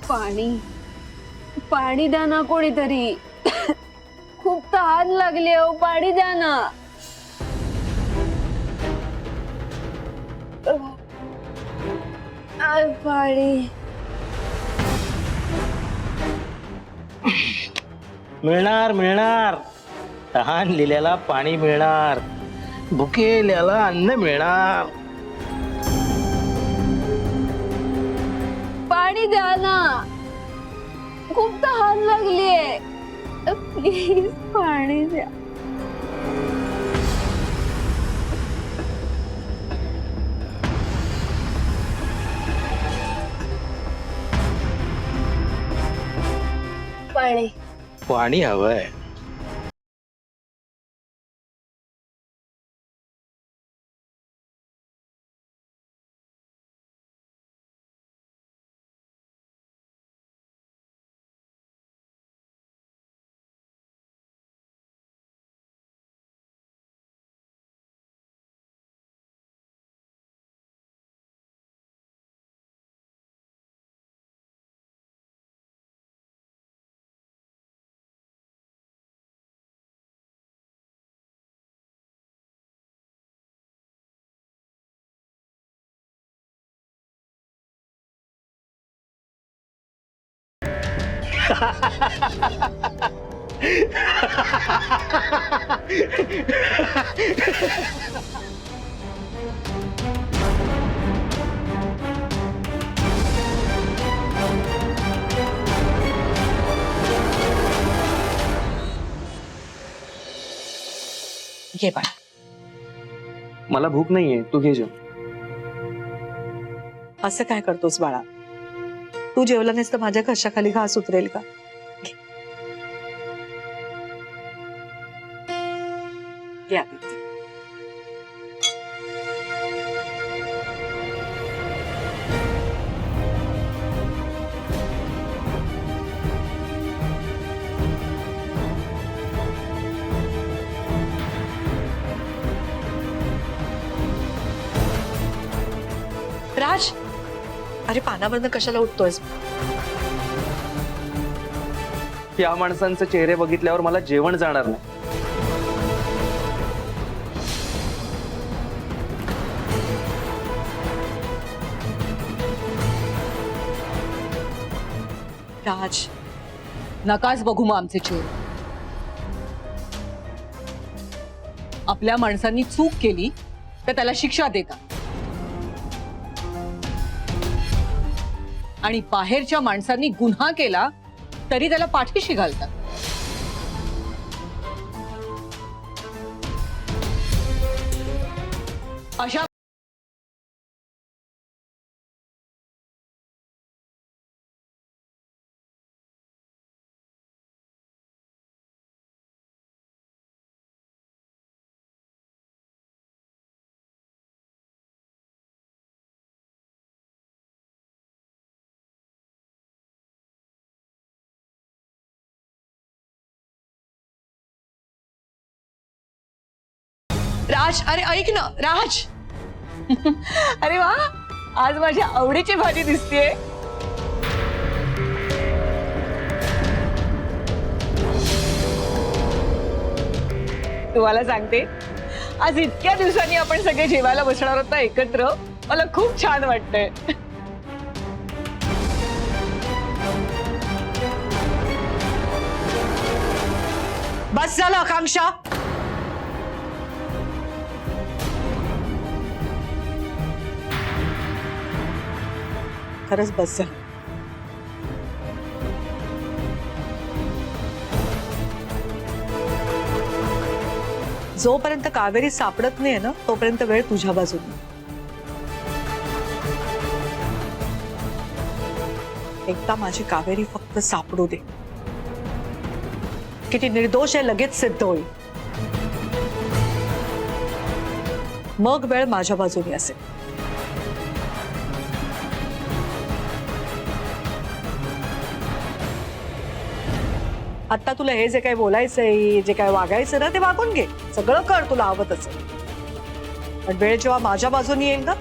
पाणी पाणी द्या ना कोणीतरी. खूप तहान लागली हो, पाणी द्या ना. पाणी मिळणार मिळणार. तहान लिहिल्याला पाणी मिळणार, भुकेल्याला अन्न मिळणार. पाणी द्या ना, खूप तहान लागलीये. प्लीज पाणी द्या. पाणी पाणी हवंय. घे बाळा. मला भूक नाहीये, तू घे जेव. असं काय करतोस बाळा? तू जेवला नाहीस तर माझ्या घशाखाली घास उतरेल का? घे. घे आदित्य. राज, अरे पानावरनं कशाला उठतोयस? या माणसांचे चेहरे बघितल्यावर मला जेवण जाणार नाही. राज, नकाच बघू मग आमचे चेहरे. आपल्या माणसांनी चूक केली तर त्याला शिक्षा दे का? आणि बाहेरच्या माणसांनी गुन्हा केला तरी त्याला पाठीशी घालतात. अशा राज, अरे ऐक ना राज. अरे वा, आज माझ्या आवडीची भाजी दिसतेय. तुम्हाला सांगते, आज इतक्या दिवसांनी आपण सगळे जेवायला बसणार होता एकत्र. मला खूप छान वाटतंय. बस झालं आकांक्षा. खरंच बस झालं. जोपर्यंत कावेरी सापडत नाहीये ना तोपर्यंत वेळ तुझ्या बाजूने. एकदा माझी कावेरी फक्त सापडू दे, किती निर्दोष आहे लगेच सिद्ध होईल. मग वेळ माझ्या बाजूने असेल. आता तुला हे जे काही बोलायचंय, जे काही वागायचं ना ते वागून घे. सगळं कर तुला हवं तसं. पण वेळ जेव्हा माझ्या बाजूने येईल ना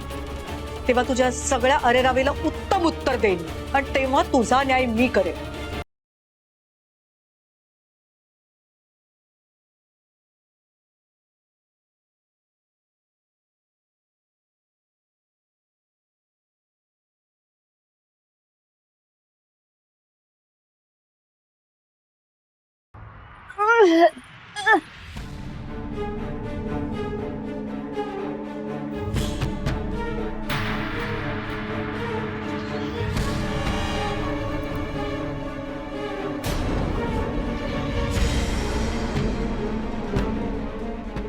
तेव्हा तुझ्या सगळ्या अरेरावीला उत्तर उत्तम उत्तर देईन आणि तेव्हा तुझा न्याय मी करेन.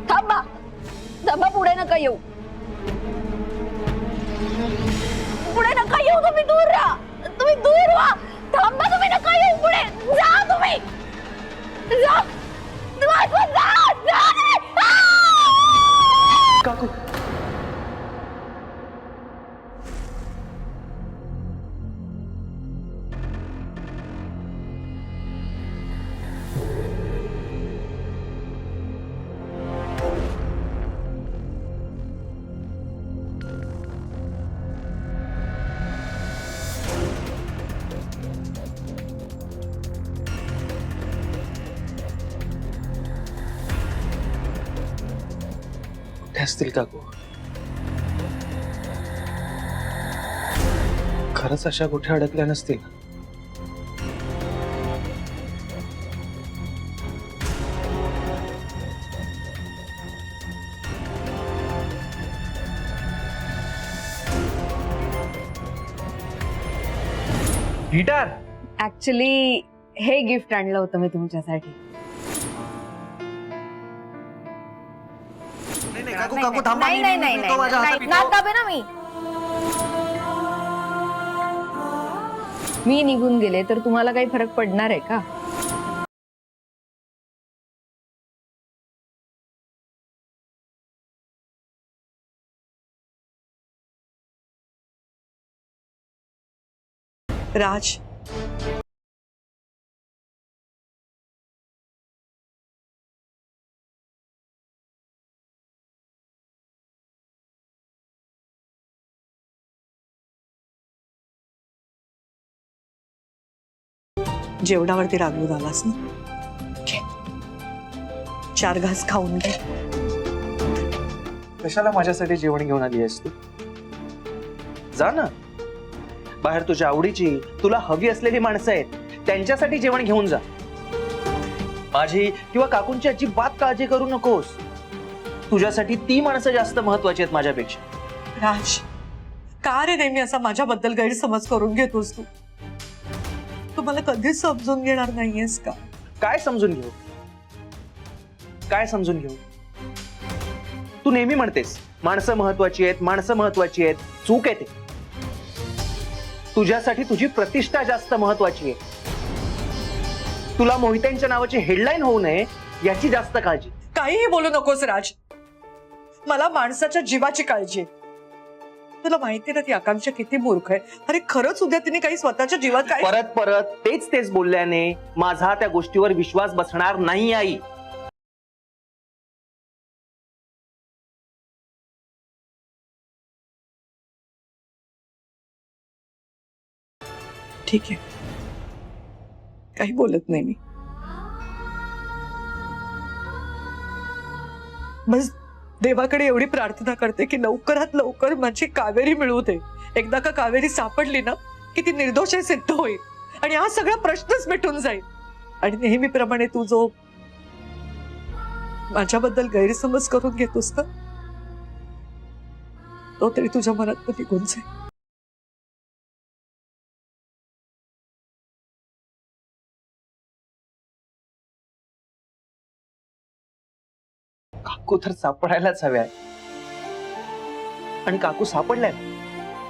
थांबा थांबा, पुढे नका येऊ, पुढे नका येऊ, तुम्ही दूर राहा, तुम्ही दूर व्हा. थांबा, तुम्ही नका येऊ पुढे, जा तुम्ही, जा जा जा, जा तुम्ही. काकू कुठे असतील काकू? खरंच अशा कुठे अडकल्या नसतील? गिटार ऍक्च्युली हे गिफ्ट आणलं होतं मी तुमच्यासाठी. काकू काकू थांबा. नाही नाही नाही मी तो माझ्या हातात नाही, नाक दाबे ना मी. मी निघून गेले तर तुम्हाला काही फरक पडणार आहे का? राज, जेवणावरती रागवून आलास ना, घे. 4 घास खाऊन घे. कशाला माझ्यासाठी जेवण घेऊन आली आहेस तू? जा ना बाहेर, तुझ्या आवडीची तुला हवी असलेली माणसं आहेत, त्यांच्यासाठी जेवण घेऊन जा. माझी किंवा काकूंची अजिबात काळजी करू नकोस. तुझ्यासाठी ती माणसं जास्त महत्वाची आहेत माझ्यापेक्षा. राज, का रे नेहमी असा माझ्याबद्दल गैरसमज करून घेतोस तू? तू मला कधीच समजून घेणार नाहीयेस का? काय समजून घेऊ? काय समजून घेऊ? तू नेहमी म्हणतेस माणसं महत्वाची आहेत, माणसं महत्वाची आहेत. चूक आहे ते. तुझ्यासाठी तुझी प्रतिष्ठा जास्त महत्वाची आहे. तुला मोहित्यांच्या नावाची हेडलाईन होऊ नये याची जास्त काळजी. काहीही बोलू नकोस राज, मला माणसाच्या जीवाची काळजी आहे. तुला माहिती ना ती आकांक्षा किती मूर्ख आहे. अरे खरंच उद्या तिने काही स्वतःच्या जीवात काय. परत परत तेच बोलल्याने माझा त्या गोष्टीवर विश्वास बसणार नाही आई. ठीक आहे, काही बोलत नाही मी. बस देवाकडे एवढी प्रार्थना करते की लवकरात लवकर माझी कावेरी मिळू दे. एकदा का कावेरी सापडली ना की ती निर्दोष आहे सिद्ध होईल आणि हा सगळा प्रश्नच मिटून जाईल. आणि नेहमीप्रमाणे तू जो माझ्याबद्दल गैरसमज करून घेतोस ना, तो तरी तुझ्या मनात निघून जाईल. काकू तर सापडायलाच हव्या. आणि काकू सापडल्या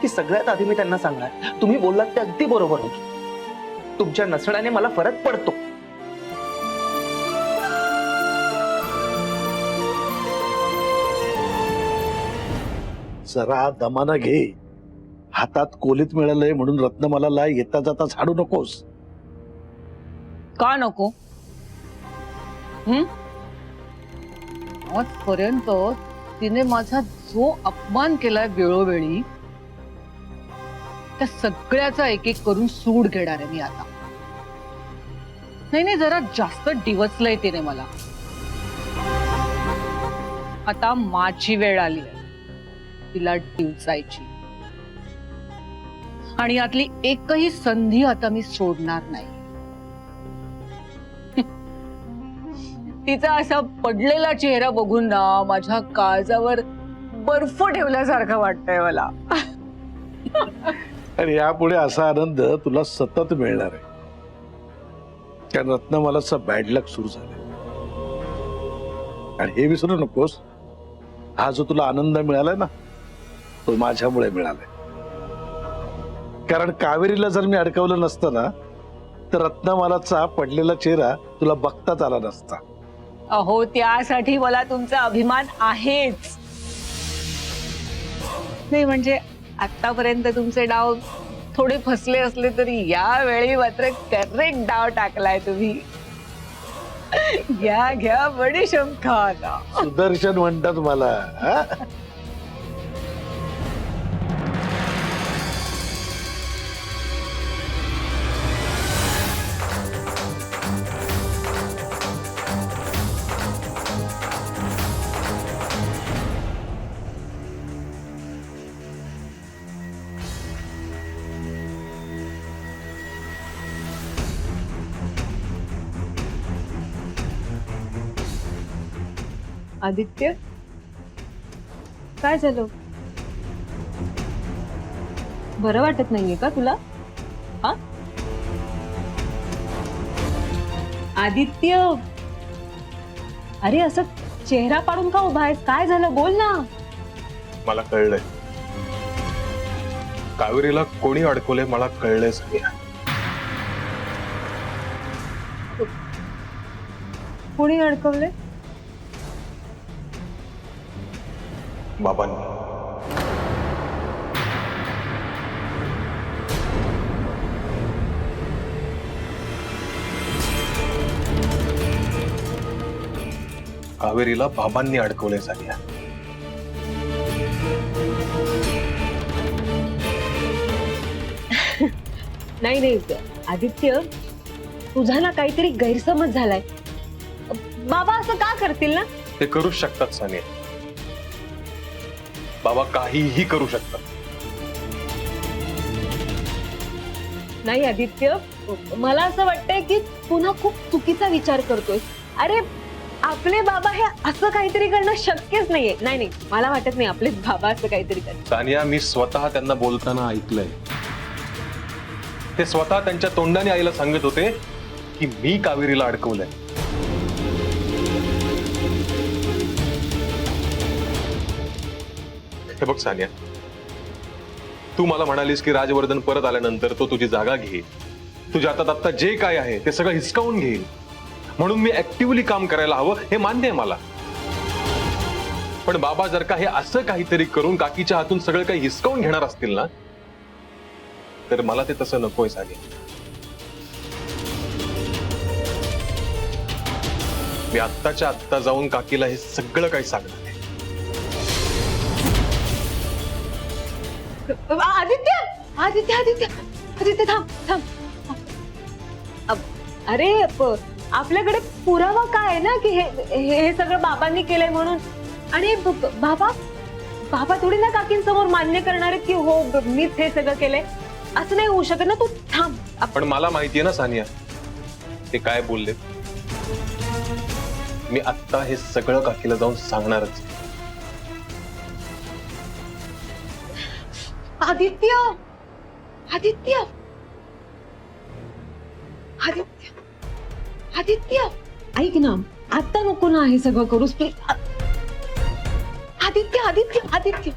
की सगळ्यात आधी मी त्यांना सांगणार तुम्ही बोललात ते अगदी बरोबर होतं. तुमच्या नसण्याने मला फरक पडतो. जरा दमानं घे. हातात कोलीत मिळालंय म्हणून रत्नमालाला येता जाता झाडू नकोस. का नको? आजपर्यंत तिने माझा जो अपमान केलाय वेळोवेळी, त्या सगळ्याचा एक एक करून सूड घेणार आहे मी आता. नाही जरा जास्त डिवचलंय तिने मला. आता माझी वेळ आली आहे तिला डिवचायची, आणि यातली एकही संधी आता मी सोडणार नाही. तिचा असा पडलेला चेहरा बघून ना माझ्या काळजावर बर्फ ठेवल्यासारखं वाटतंय मला. आणि यापुढे असा आनंद तुला सतत मिळणार आहे, कारण रत्नमालाचा बॅड लक सुरू झालाय. आणि हे विसरू नकोस, हा जो तुला आनंद मिळालाय ना तो माझ्यामुळे मिळालाय. कारण कावेरीला जर मी अडकवलं नसतं ना तर रत्नमालाचा पडलेला चेहरा तुला बघताच आला नसता. अहो त्यासाठी मला तुमचा अभिमान आहेच. नाही म्हणजे आतापर्यंत तुमचे डाव थोडे फसले असले तरी यावेळी मात्र करेक्ट डाव टाकलाय तुम्ही. घ्या बडीशेप खा आता. सुदर्शन म्हणतात मला. हा? आदित्य काय झालं? बरं वाटत नाहीये का तुला? हा आदित्य, अरे असं चेहरा पाडून का उभा आहेस? काय झालं बोल ना. मला कळलंय कावेरीला कोणी अडकवलंय, मला कळलंय सगळं. कोणी अडकवले? बाबांनी. कावेरीला बाबांनी अडकवलंय सानिया. नाही आदित्य, तुझा ना काहीतरी गैरसमज झालाय. बाबा असं का करतील ना? ते करूच शकतात सानिया. बाबा काहीही करू शकतात. नाही आदित्य, मला असं वाटतंय की पुन्हा खूप चुकीचा विचार करतोय. अरे आपले बाबा हे असं काहीतरी करणं शक्यच नाहीये. नाही मला वाटत नाही आपले बाबा असं काहीतरी करतात. सानिया, मी स्वतः त्यांना बोलताना ऐकलंय. ते स्वतः त्यांच्या तोंडाने आईला सांगत होते की मी कावेरीला अडकवलंय. हे बघ सानिया, तू मला म्हणालीस की राजवर्धन परत आल्यानंतर तो तुझी जागा घेईल, तुझ्या हातात आता जे काय आहे ते सगळं हिसकावून घेईल, म्हणून मी ऍक्टिव्हली काम करायला हवं हे मान्य आहे मला. पण बाबा जर का हे असं काहीतरी करून काकीच्या हातून सगळं काही हिसकावून घेणार असतील ना तर मला ते तसं नकोय सानिया. मी आत्ताच्या आत्ता जाऊन काकीला हे सगळं काही सांगणार आहे. आदित्य आदित्य आदित्य आदित्य थांब. अरे आपल्याकडे पुरावा काय आहे ना की हे सगळं बाबांनी केलंय म्हणून. आणि बाबा थोडी ना काकींसमोर मान्य करणार आहेत की हो मीच हे सगळं केलंय. असं नाही होऊ शकत ना. तू थांब. पण मला माहितीये ना सानिया ते काय बोलले. मी आत्ता हे सगळं काकीला जाऊन सांगणारच. आदित्य आदित्य आदित्य आदित्य ऐक ना, आता नको ना हे सगळं करूस प्लीज. आदित्य आदित्य आदित्य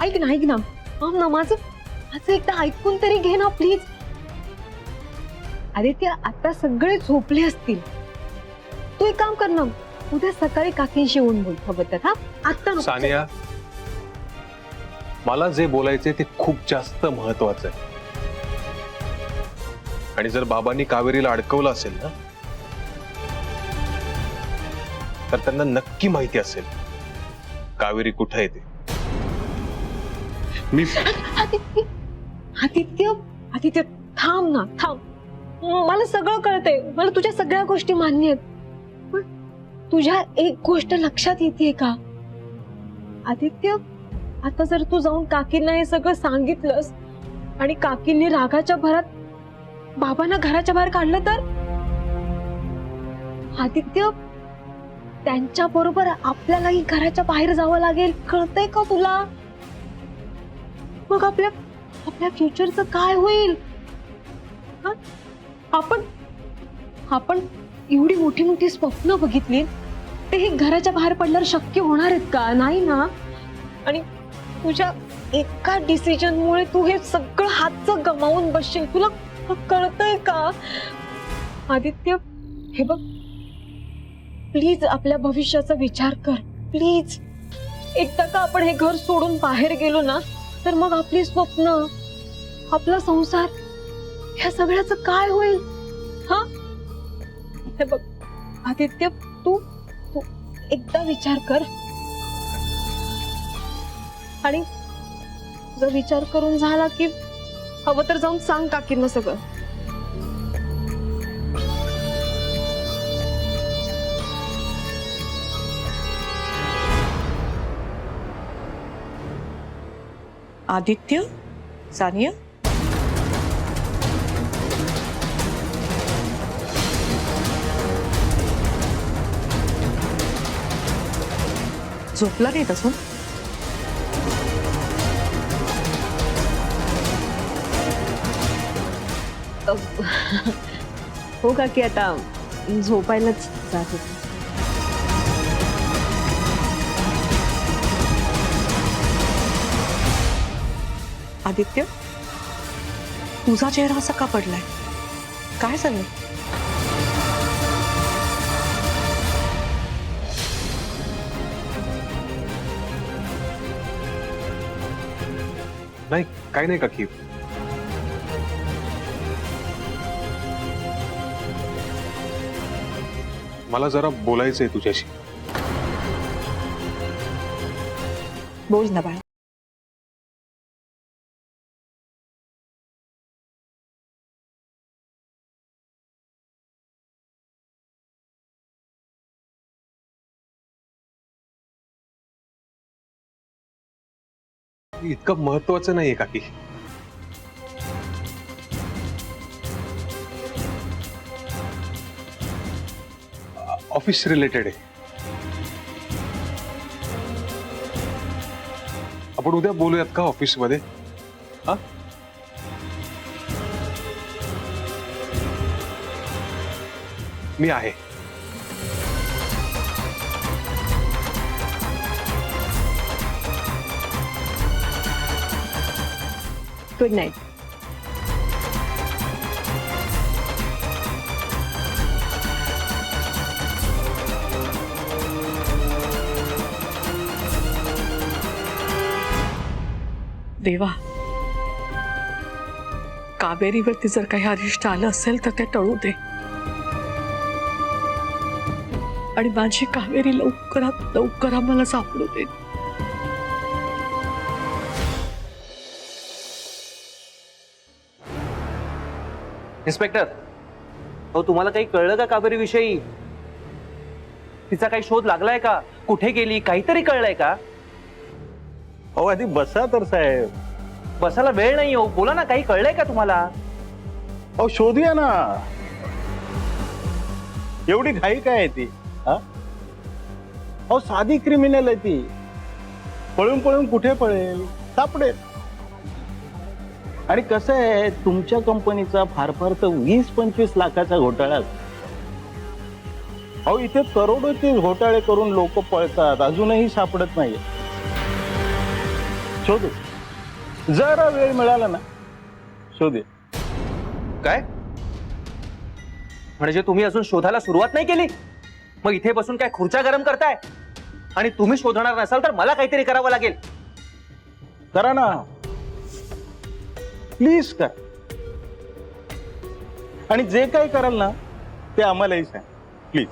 ऐक ना माझं एकदा ऐकून तरी घे ना प्लीज. आदित्य आता सगळे झोपले असतील. तू एक काम कर ना, उद्या सकाळी काकींशी येऊन बोल हवं तर. हा आता नको. सानिया, मला जे बोलायचे ते खूप जास्त महत्वाचं आहे. आणि जर बाबांनी कावेरीला अडकवलं असेल ना तर त्यांना नक्की माहिती असेल कावेरी कुठे आहे ते. मी आदित्य आदित्य आदित्य थांब ना थांब. मला सगळं कळतंय, मला तुझ्या सगळ्या गोष्टी मान्य आहेत, पण तुझ्या एक गोष्ट लक्षात येते का आदित्य? आता जर तू जाऊन काकींना हे सगळं सांगितलंस आणि काकींनी रागाच्या भरात बाबांना घराच्या बाहेर काढलं तर आदित्य, त्यांच्या बरोबर आपल्यालाही घराच्या बाहेर जावं लागेल, कळतंय का तुला? मग आपल्या आपल्या फ्युचरचं काय होईल? हा? आपण एवढी मोठी मोठी स्वप्न बघितली, ते हे घराच्या बाहेर पडल्यावर शक्य होणार आहेत का? नाही ना. आणि तुझ्या एका डिसिजन मुळे तू हे सगळं हातचं गमावून बसशील. तुला कळतंय का आदित्य? हे बघ, प्लीज आपल्या भविष्याचा विचार कर, प्लीज. एकदा का आपण हे घर सोडून बाहेर गेलो ना, तर मग आपली स्वप्न, आपला संसार, ह्या सगळ्याचं काय होईल? हा, हे बघ आदित्य, तू तू एकदा विचार कर, आणि जर विचार करून झाला की हवं तर जाऊन सांग काकींना सगळं. आदित्य, सानिया, झोपला नाही तसं? हो काकी, आता झोपायलाच जात होते. आदित्य, तुझा चेहरा असा का पडलाय? काय झालं? नाही, काही नाही काकी. मला जरा बोलायचंय तुझ्याशी. बोल ना बाळा. इतकं महत्वाचं नाहीये काकी. ऑफिस रिलेटेड आहे. आपण उद्या बोलूयात का ऑफिसमध्ये? हा, मी आहे. Good night. देवा, कावेरीवरती जर काही अरिष्ट आलं असेल तर ते टळू दे, आणि माझी कावेरी लवकरात लवकर आम्हाला सापडू दे. इन्स्पेक्टर, हो, तुम्हाला काही कळलं का कावेरी विषयी? तिचा काही शोध लागलाय का? कुठे गेली? काहीतरी कळलंय का? अहो आधी बसा तर साहेब. बसायला वेळ नाही हो, बोला ना, काही कळलंय का तुम्हाला? अहो शोधूया ना. एवढी घाई काय आहे ती? हा, अहो साधी क्रिमिनल आहे ती. पळून पळून कुठे पळेल? सापडेल. आणि कसं आहे, तुमच्या कंपनीचा फार फार तर 20-25 लाखाचा घोटाळा. अहो इथे करोडोचे घोटाळे करून लोक पळतात, अजूनही सापडत नाहीये. शोधू, जरा वेळ मिळाला ना शोधे. काय म्हणजे तुम्ही अजून शोधायला सुरुवात नाही केली? मग इथे बसून काय खुर्च्या गरम करताय? आणि तुम्ही शोधणार नसाल तर मला काहीतरी करावं लागेल. करा ना प्लीज, कर. आणि जे काही कराल ना ते आम्हालाही सांग प्लीज.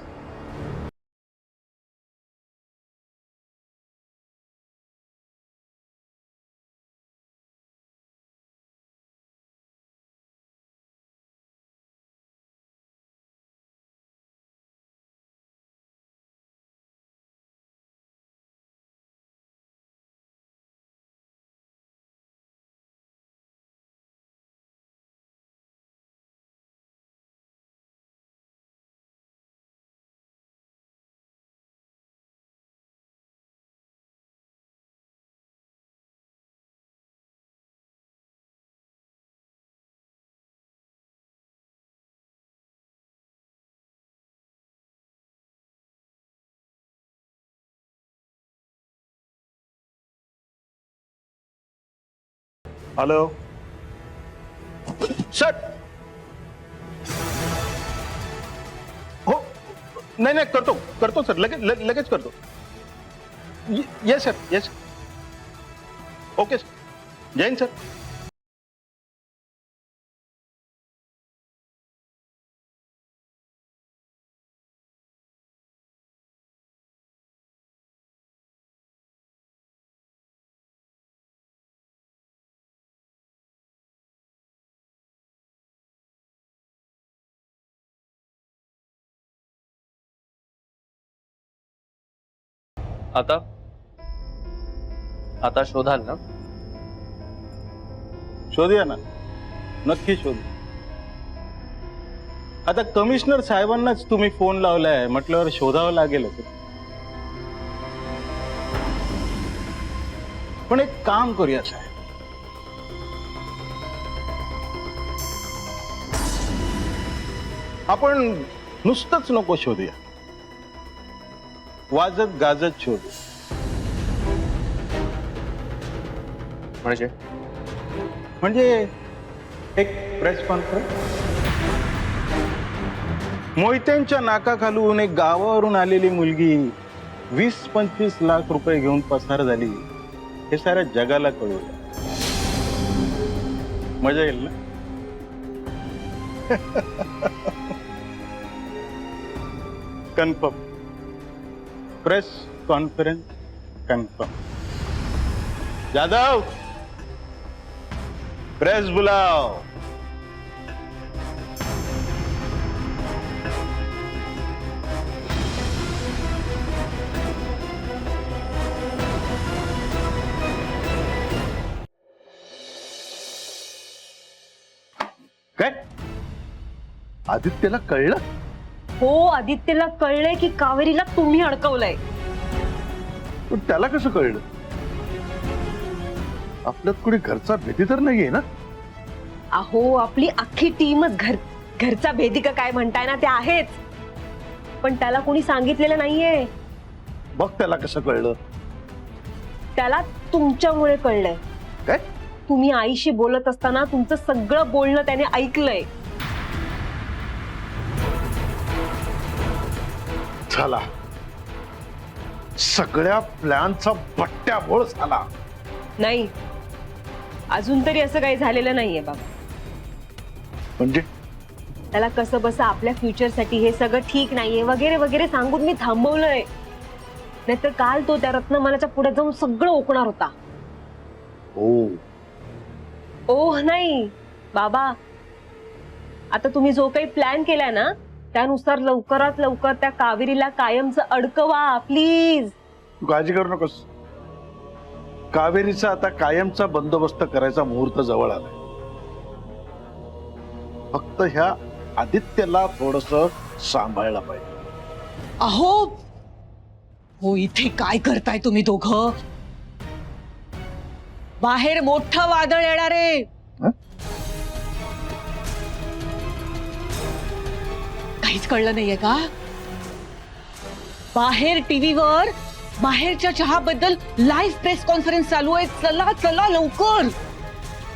Hello sir. हो, नाही नाही, करतो करतो सर, लगेच करतो. Yes sir, yes. Okay sir, जय हिंद सर. आता आता शोधाल ना? शोधूया ना, नक्की शोधू. आता कमिशनर साहेबांनाच तुम्ही फोन लावलाय म्हटल्यावर शोधावं लागेलच. पण एक काम करूया साहेब, आपण नुसतंच नको शोधूया, वाजत गाजत शोधू. म्हणजे एक प्रेस कॉन्फरन्स, मोहित्यांच्या नाकाखालून एक गावावरून आलेली मुलगी 20-25 लाख रुपये घेऊन पसार झाली हे साऱ्या जगाला कळू. मजा येईल ना? Confirm, press conference confirm. Jadhav, press बुलाओ. काय आदित्यला कळलं? हो, आदित्यला कळलंय की कावेरीला तुम्ही अडकवलंय. पण त्याला कसं कळलं? आपल्यात कोणी घरचा भेदी तर नाहीये ना? अहो, आपली अख्खी टीमच घरचा भेदिका काय म्हणताय ना, ते आहेच. पण त्याला कोणी सांगितलेलं नाहीये. बघ त्याला कसं कळलं? त्याला तुमच्यामुळे कळलंय. काय? तुम्ही आईशी बोलत असताना तुमचं सगळं बोलणं त्याने ऐकलंय. झाला, सगळ्या प्लॅनचा बट्ट्याबोळ झाला. नाही, अजून तरी असं काही झालेलं नाहीये बाबा. म्हणजे त्याला कसं बसं आपल्या फ्युचरसाठी हे सगळं ठीक नाहीये वगैरे वगैरे सांगून मी थांबवलंय. नाहीतर काल तो त्या रत्नमालाच्या पुढे जाऊन सगळं ओकणार होता. ओह नाही बाबा, आता तुम्ही जो काही प्लॅन केलाय ना त्यानुसार लवकरात लवकर त्या कावेरीला कायमचं अडकवा प्लीज. तू काळजी करू नकोस, कावेरीचा आता कायमचा बंदोबस्त करायचा मुहूर्त जवळ आलाय. फक्त ह्या आदित्यला थोडस सांभाळला पाहिजे. अहो हो, इथे काय करताय तुम्ही दोघं? बाहेर मोठं वादळ येणार आहे. काहीच कळलं नाहीये का? बाहेर टीव्हीवर बाहेरच्या चहाबद्दल लाईव्ह प्रेस कॉन्फरन्स चालू आहे. चला चला लवकर.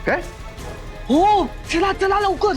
काय? हो, चला चला लवकर.